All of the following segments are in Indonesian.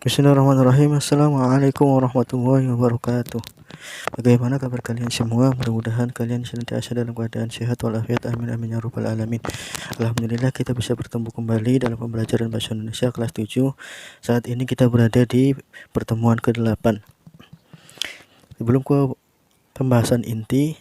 Bismillahirrahmanirrahim. Assalamualaikum warahmatullahi wabarakatuh. Bagaimana kabar kalian semua? Mudah-mudahan kalian senantiasa dalam keadaan sehat walafiat. Amin amin ya rabbal alamin. Alhamdulillah kita bisa bertemu kembali dalam pembelajaran bahasa Indonesia kelas 7. Saat ini kita berada di pertemuan ke-8. Sebelum ke pembahasan inti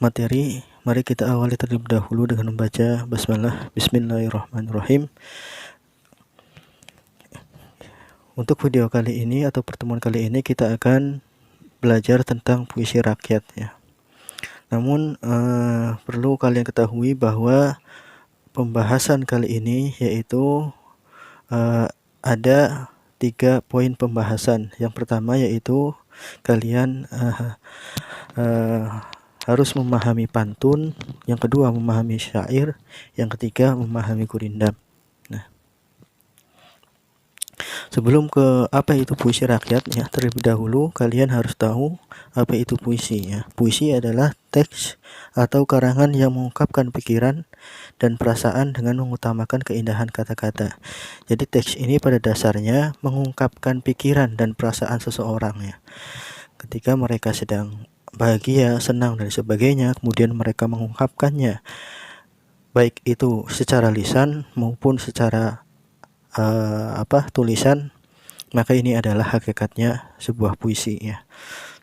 materi, mari kita awali terlebih dahulu dengan membaca basmalah. Bismillahirrahmanirrahim. Untuk video kali ini atau pertemuan kali ini kita akan belajar tentang puisi rakyat ya. Namun perlu kalian ketahui bahwa pembahasan kali ini yaitu ada 3 poin pembahasan. Yang pertama yaitu kalian harus memahami pantun, yang kedua memahami syair, yang ketiga memahami gurindam. Sebelum ke apa itu puisi rakyat ya, terlebih dahulu kalian harus tahu apa itu puisi ya. Puisi adalah teks atau karangan yang mengungkapkan pikiran dan perasaan dengan mengutamakan keindahan kata-kata. Jadi teks ini pada dasarnya mengungkapkan pikiran dan perasaan seseorang ya. Ketika mereka sedang bahagia, senang dan sebagainya, kemudian mereka mengungkapkannya baik itu secara lisan maupun secara tulisan, maka ini adalah hakikatnya sebuah puisi ya.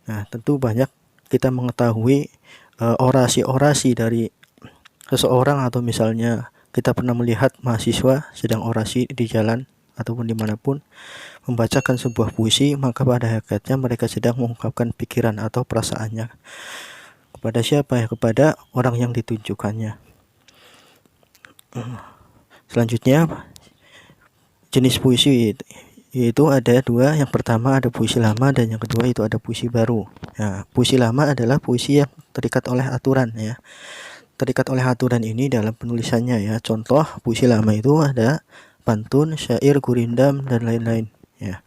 Nah, tentu banyak kita mengetahui orasi-orasi dari seseorang, atau misalnya kita pernah melihat mahasiswa sedang orasi di jalan ataupun dimanapun membacakan sebuah puisi, maka pada hakikatnya mereka sedang mengungkapkan pikiran atau perasaannya kepada siapa ya, kepada orang yang ditunjukkannya. Selanjutnya jenis puisi yaitu ada 2. Yang pertama ada puisi lama dan yang kedua itu ada puisi baru. Nah, puisi lama adalah puisi yang terikat oleh aturan ya. Terikat oleh aturan ini dalam penulisannya ya. Contoh puisi lama itu ada pantun, syair, gurindam dan lain-lain ya.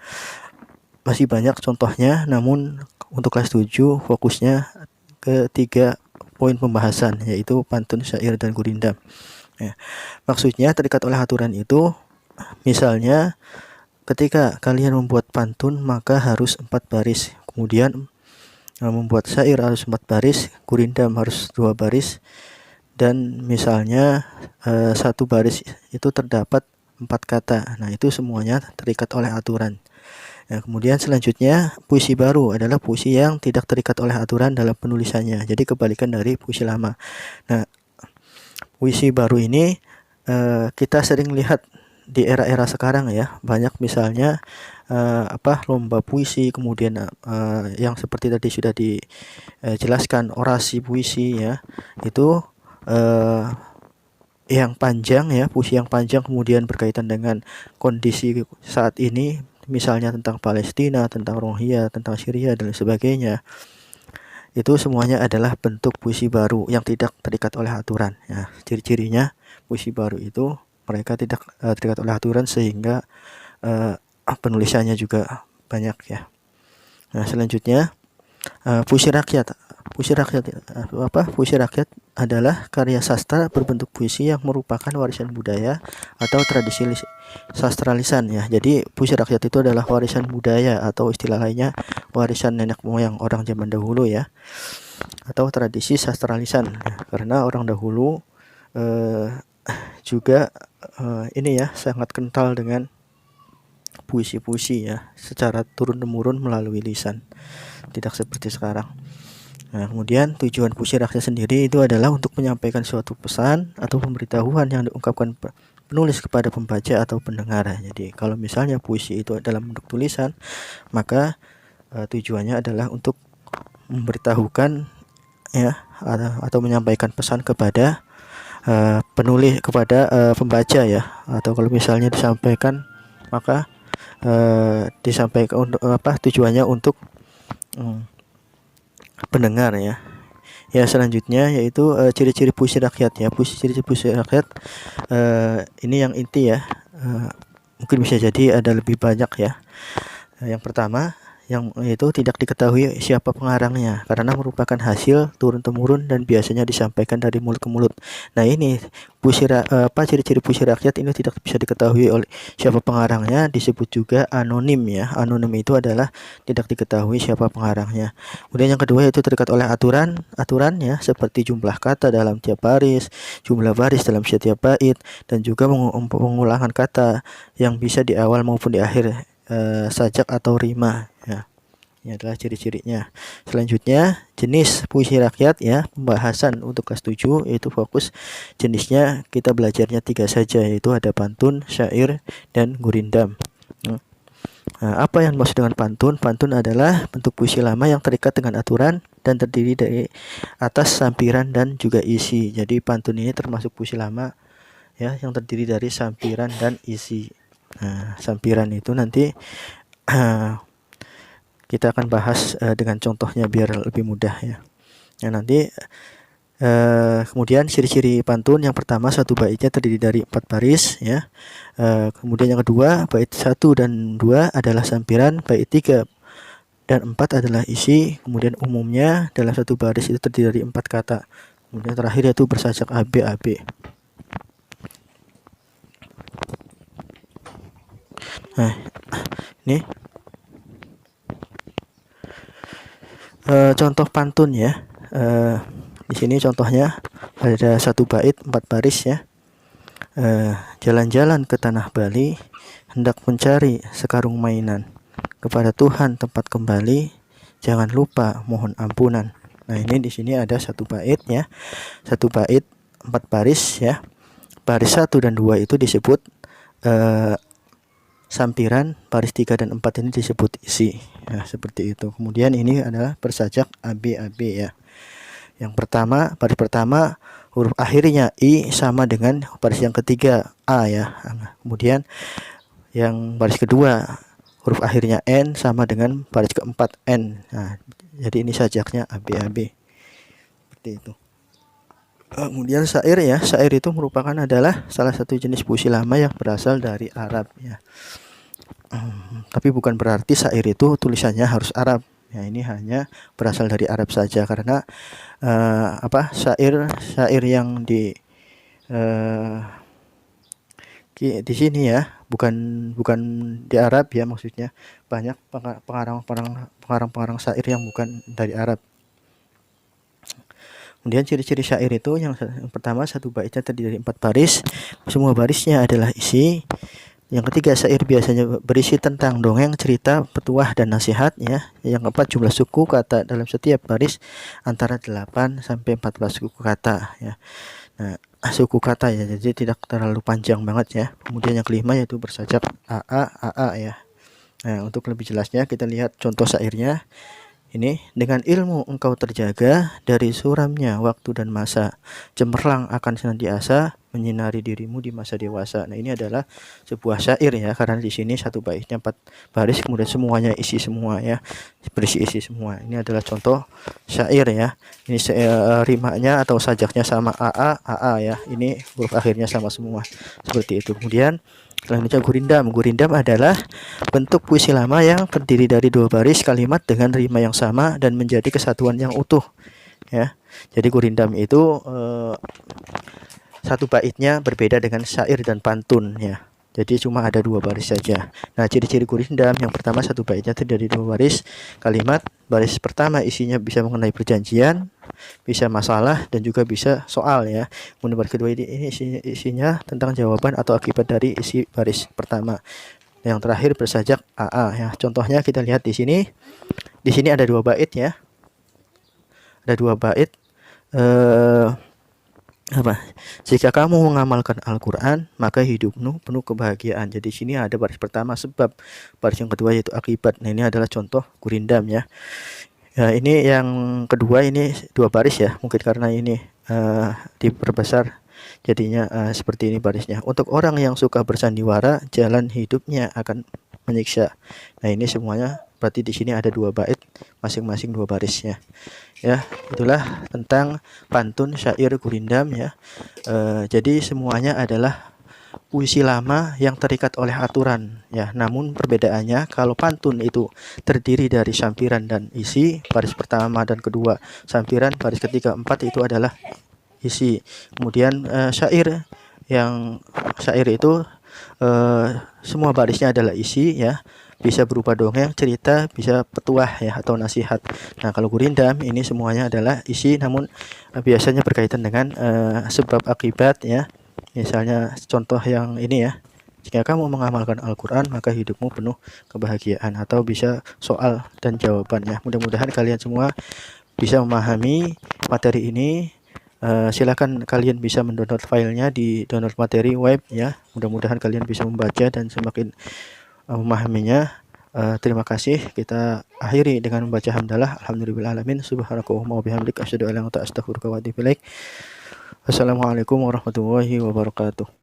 Masih banyak contohnya, namun untuk kelas 7 fokusnya ke 3 poin pembahasan yaitu pantun, syair dan gurindam. Ya. Maksudnya terikat oleh aturan itu, misalnya ketika kalian membuat pantun maka harus 4 baris, kemudian membuat syair harus 4 baris, gurindam harus 2 baris, dan misalnya 1 baris itu terdapat 4 kata. Nah, itu semuanya terikat oleh aturan. Nah, kemudian selanjutnya puisi baru adalah puisi yang tidak terikat oleh aturan dalam penulisannya. Jadi kebalikan dari puisi lama. Nah, puisi baru ini kita sering lihat di era-era sekarang ya. Banyak misalnya lomba puisi, kemudian yang seperti tadi sudah dijelaskan orasi puisi ya. Itu yang panjang ya, puisi yang panjang kemudian berkaitan dengan kondisi saat ini, misalnya tentang Palestina, tentang Rohingya, tentang Syria dan sebagainya. Itu semuanya adalah bentuk puisi baru yang tidak terikat oleh aturan ya. Ciri-cirinya puisi baru itu mereka tidak terikat oleh aturan, sehingga penulisannya juga banyak ya. Nah, selanjutnya puisi rakyat. Puisi rakyat adalah karya sastra berbentuk puisi yang merupakan warisan budaya atau tradisi sastra lisan ya. Jadi puisi rakyat itu adalah warisan budaya, atau istilah lainnya warisan nenek moyang orang zaman dahulu ya, atau tradisi sastra lisan ya. Karena orang dahulu juga ini ya sangat kental dengan puisi-puisi ya, secara turun-temurun melalui lisan, tidak seperti sekarang. Nah, kemudian tujuan puisi rakyat sendiri itu adalah untuk menyampaikan suatu pesan atau pemberitahuan yang diungkapkan penulis kepada pembaca atau pendengar. Jadi kalau misalnya puisi itu dalam bentuk tulisan, maka tujuannya adalah untuk memberitahukan ya, atau menyampaikan pesan kepada penulis, kepada pembaca ya. Atau kalau misalnya disampaikan, maka disampaikan untuk tujuannya untuk pendengar ya. Ya, selanjutnya yaitu ciri-ciri puisi rakyat ya. Ciri-ciri puisi rakyat ini yang inti ya. Mungkin bisa jadi ada lebih banyak ya. Yang pertama yang itu tidak diketahui siapa pengarangnya karena merupakan hasil turun-temurun dan biasanya disampaikan dari mulut ke mulut. Nah, ini ciri-ciri puisi rakyat ini tidak bisa diketahui oleh siapa pengarangnya, disebut juga anonim ya. Anonim itu adalah tidak diketahui siapa pengarangnya. Kemudian yang kedua itu terikat oleh aturan ya, seperti jumlah kata dalam tiap baris, jumlah baris dalam setiap bait, dan juga pengulangan kata yang bisa di awal maupun di akhir sajak atau rima ya. Ini adalah ciri-cirinya. Selanjutnya jenis puisi rakyat ya, pembahasan untuk kelas 7 yaitu fokus jenisnya kita belajarnya 3 saja, yaitu ada pantun, syair, dan gurindam. Nah, apa yang dimaksud dengan pantun? Pantun adalah bentuk puisi lama yang terikat dengan aturan dan terdiri dari atas, sampiran, dan juga isi. Jadi pantun ini termasuk puisi lama ya, yang terdiri dari sampiran dan isi. Nah, sampiran itu nanti kita akan bahas dengan contohnya biar lebih mudah ya. Nah, nanti kemudian ciri-ciri pantun yang pertama, satu baitnya terdiri dari 4 baris ya. Kemudian yang kedua, bait 1 dan 2 adalah sampiran, bait 3 dan 4 adalah isi. Kemudian umumnya dalam satu baris itu terdiri dari 4 kata. Kemudian terakhir yaitu bersajak AB. Nah, ini contoh pantun ya. Di sini contohnya ada satu bait 4 baris ya. Jalan-jalan ke tanah Bali, hendak mencari sekarung mainan. Kepada Tuhan tempat kembali, jangan lupa mohon ampunan. Nah, ini di sini ada satu bait ya. Satu bait 4 baris ya. Baris 1 dan 2 itu disebut sampiran, baris 3 dan 4 ini disebut isi. Nah, seperti itu. Kemudian ini adalah bersajak AB ya. Yang pertama, baris pertama huruf akhirnya I sama dengan baris yang ketiga A ya. Kemudian yang baris kedua huruf akhirnya N sama dengan baris keempat N. Nah, jadi ini sajaknya AB. Seperti itu. Kemudian syair ya. Syair itu merupakan adalah salah satu jenis puisi lama yang berasal dari Arab ya. Tapi bukan berarti syair itu tulisannya harus Arab. Ya, ini hanya berasal dari Arab saja karena syair yang di sini ya, bukan di Arab ya, maksudnya banyak pengarang syair yang bukan dari Arab. Kemudian ciri-ciri syair itu yang pertama, satu baitnya terdiri dari 4 baris, semua barisnya adalah isi. Yang ketiga, syair biasanya berisi tentang dongeng, cerita, petuah, dan nasihat ya. Yang keempat, jumlah suku kata dalam setiap baris antara 8 sampai 14 suku kata ya. Nah, suku kata ya, jadi tidak terlalu panjang banget ya. Kemudian yang kelima yaitu bersajak AA ya. Nah, untuk lebih jelasnya kita lihat contoh syairnya. Ini, dengan ilmu engkau terjaga dari suramnya waktu dan masa, cemerlang akan senantiasa menyinari dirimu di masa dewasa. Nah, ini adalah sebuah syair ya, karena di sini satu baitnya 4 baris, kemudian semuanya isi semua ya, berisi isi semua. Ini adalah contoh syair ya. Ini rimanya atau sajaknya sama AA ya. Ini huruf akhirnya sama semua. Seperti itu. Kemudian selanjutnya gurindam adalah bentuk puisi lama yang terdiri dari 2 baris kalimat dengan rima yang sama dan menjadi kesatuan yang utuh ya. Jadi gurindam itu satu baitnya berbeda dengan syair dan pantun ya. Jadi cuma ada 2 baris saja. Nah, ciri-ciri gurindam yang pertama, satu baitnya terdiri dari 2 baris kalimat. Baris pertama isinya bisa mengenai perjanjian, bisa masalah, dan juga bisa soal ya. Kemudian baris kedua ini isinya tentang jawaban atau akibat dari isi baris pertama. Yang terakhir bersajak AA ya. Contohnya kita lihat di sini. Di sini ada 2 bait ya. Ada 2 bait. Jika kamu mengamalkan Al-Quran, maka hidupmu penuh kebahagiaan. Jadi sini ada baris pertama sebab, baris yang kedua yaitu akibat. Nah, ini adalah contoh gurindam ya. Ya, ini yang kedua, ini 2 baris ya, mungkin karena ini diperbesar jadinya seperti ini barisnya. Untuk orang yang suka bersandiwara, jalan hidupnya akan menyiksa. Nah, ini semuanya berarti di sini ada 2 bait, masing-masing 2 barisnya. Ya, itulah tentang pantun, syair, gurindam ya. Jadi semuanya adalah puisi lama yang terikat oleh aturan ya. Namun perbedaannya kalau pantun itu terdiri dari sampiran dan isi, baris pertama dan kedua sampiran, baris ketiga empat itu adalah isi. Kemudian syair itu semua barisnya adalah isi ya. Bisa berupa dongeng, cerita, bisa petuah ya atau nasihat. Nah, kalau gurindam ini semuanya adalah isi, namun biasanya berkaitan dengan sebab akibat ya. Misalnya contoh yang ini ya. Jika kamu mengamalkan Al-Quran, maka hidupmu penuh kebahagiaan. Atau bisa soal dan jawabannya. Mudah-mudahan kalian semua bisa memahami materi ini. Silakan kalian bisa mendownload filenya di download materi web ya. Mudah-mudahan kalian bisa membaca dan semakin memahaminya. Terima kasih. Kita akhiri dengan membaca hamdalah. Alhamdulillahirabbil alamin. Subhanakallahumma wa bihamdika asyhadu an la ilaha illa anta astaghfiruka wa atubu ilaik. Assalamualaikum warahmatullahi wabarakatuh.